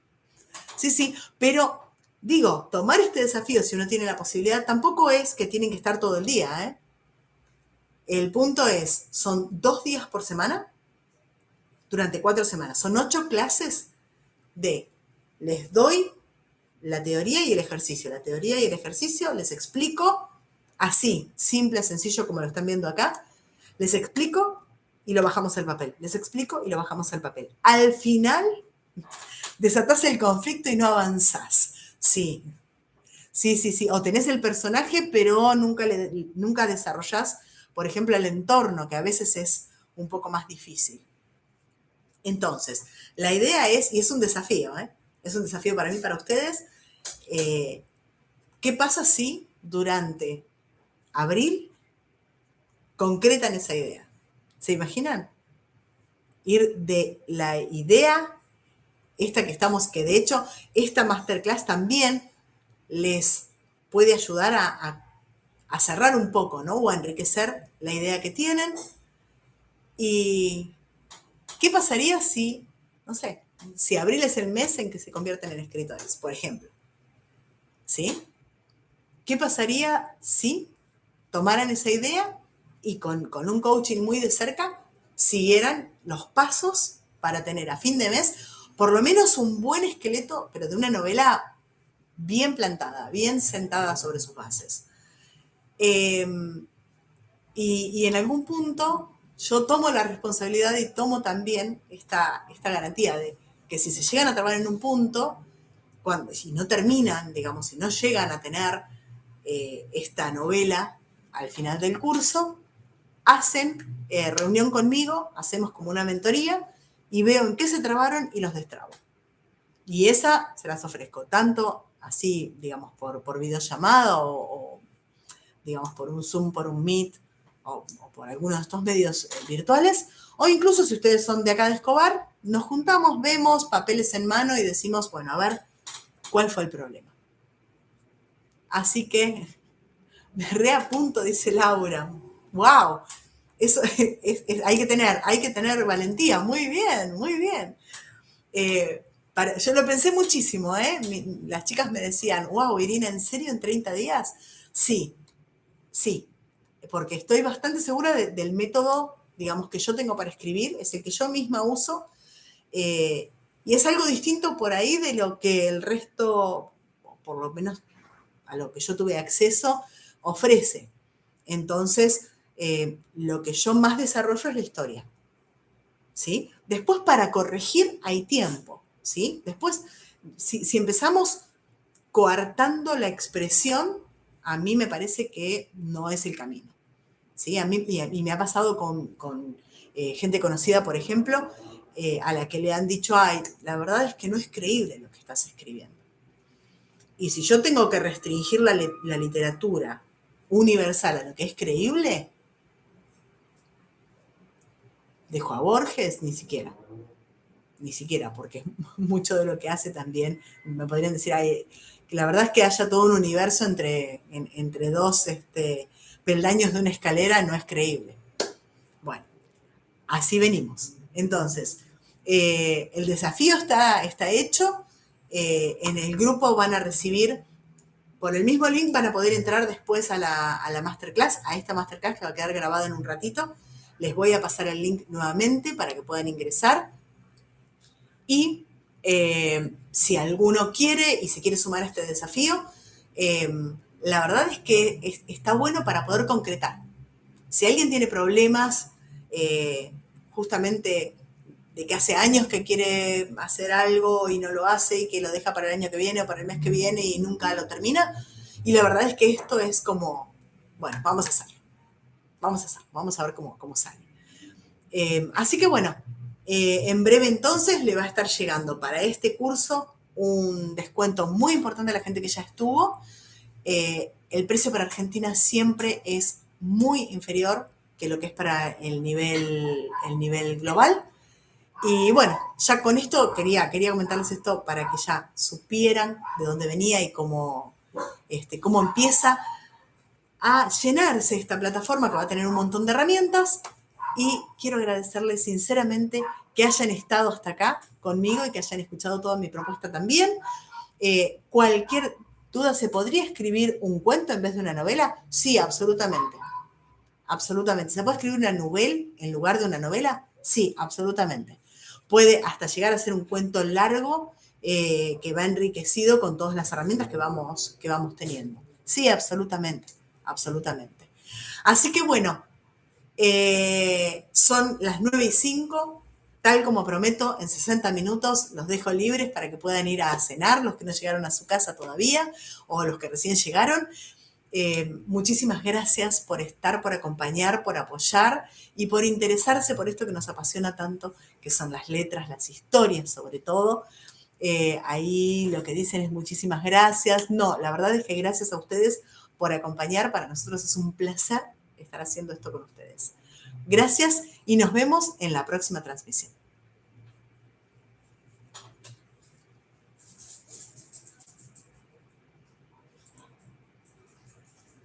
sí, sí, pero digo, tomar este desafío si uno tiene la posibilidad, tampoco es que tienen que estar todo el día, ¿eh? El punto es, son 2 días por semana durante 4 semanas. Son 8 clases de Les doy la teoría y el ejercicio. La teoría y el ejercicio les explico así, simple, sencillo, como lo están viendo acá. Les explico y lo bajamos al papel. Les explico y lo bajamos al papel. Al final, desatás el conflicto y no avanzás. Sí, sí, sí, sí. O tenés el personaje, pero nunca desarrollás, por ejemplo, el entorno, que a veces es un poco más difícil. Entonces, la idea es, y es un desafío, ¿eh? Es un desafío para mí, para ustedes, eh, ¿qué pasa si durante abril concretan esa idea? ¿Se imaginan? Ir de la idea, esta que estamos, que de hecho esta masterclass también les puede ayudar a cerrar un poco, ¿no? O a enriquecer la idea que tienen. ¿Y qué pasaría si, no sé, si abril es el mes en que se convierten en escritores, por ejemplo? ¿Sí? ¿Qué pasaría si tomaran esa idea y con un coaching muy de cerca siguieran los pasos para tener a fin de mes por lo menos un buen esqueleto, pero de una novela bien plantada, bien sentada sobre sus bases? Eh, y en algún punto yo tomo la responsabilidad y tomo también esta garantía de que si se llegan a trabar en un punto, si no terminan, digamos, si no llegan a tener esta novela al final del curso, hacen reunión conmigo, hacemos como una mentoría y veo en qué se trabaron y los destrabo. Y esa se las ofrezco, tanto así, digamos, por videollamada o, digamos, por un Zoom, por un Meet o por alguno de estos medios virtuales, o incluso si ustedes son de acá de Escobar, nos juntamos, vemos papeles en mano y decimos, bueno, a ver, ¿cuál fue el problema? Así que me reapunto, dice Laura. ¡Wow! Eso hay que tener valentía. Muy bien, muy bien. Yo lo pensé muchísimo, ¿eh? Las chicas me decían, wow, Irina, ¿en serio en 30 días? Sí, sí, porque estoy bastante segura del método, digamos, que yo tengo para escribir, es el que yo misma uso, y es algo distinto por ahí de lo que el resto, por lo menos a lo que yo tuve acceso, ofrece. Entonces, lo que yo más desarrollo es la historia, ¿sí? Después, para corregir hay tiempo, ¿sí? Después, si empezamos coartando la expresión, a mí me parece que no es el camino, ¿sí? Y me ha pasado con gente conocida, por ejemplo, a la que le han dicho, ay, la verdad es que no es creíble lo que estás escribiendo. Y si yo tengo que restringir la literatura universal a lo que es creíble, dejo a Borges, ni siquiera, porque mucho de lo que hace también, me podrían decir, ay, que la verdad es que haya todo un universo entre dos peldaños de una escalera no es creíble. Bueno, así venimos. Entonces, el desafío está hecho. En el grupo van a recibir, por el mismo link van a poder entrar después a la masterclass, a esta masterclass que va a quedar grabada en un ratito. Les voy a pasar el link nuevamente para que puedan ingresar. Y si alguno quiere y se quiere sumar a este desafío, eh, la verdad es que está bueno para poder concretar. Si alguien tiene problemas, justamente de que hace años que quiere hacer algo y no lo hace y que lo deja para el año que viene o para el mes que viene y nunca lo termina, y la verdad es que esto es como, bueno, vamos a hacerlo, vamos a ver cómo sale. Así que bueno, en breve entonces le va a estar llegando para este curso un descuento muy importante a la gente que ya estuvo. El precio para Argentina siempre es muy inferior que lo que es para el nivel global. Y bueno, ya con esto quería comentarles esto para que ya supieran de dónde venía y cómo empieza a llenarse esta plataforma que va a tener un montón de herramientas. Y quiero agradecerles sinceramente que hayan estado hasta acá conmigo y que hayan escuchado toda mi propuesta también. Cualquier duda, ¿se podría escribir un cuento en vez de una novela? Sí, absolutamente. Absolutamente. ¿Se puede escribir una novela en lugar de una novela? Sí, absolutamente. Puede hasta llegar a ser un cuento largo que va enriquecido con todas las herramientas que vamos teniendo. Sí, absolutamente, absolutamente. Así que bueno, son las 9:05, tal como prometo, en 60 minutos los dejo libres para que puedan ir a cenar, los que no llegaron a su casa todavía o los que recién llegaron. Muchísimas gracias por estar, por acompañar, por apoyar y por interesarse por esto que nos apasiona tanto, que son las letras, las historias sobre todo. Ahí lo que dicen es muchísimas gracias. No, la verdad es que gracias a ustedes por acompañar. Para nosotros es un placer estar haciendo esto con ustedes. Gracias y nos vemos en la próxima transmisión.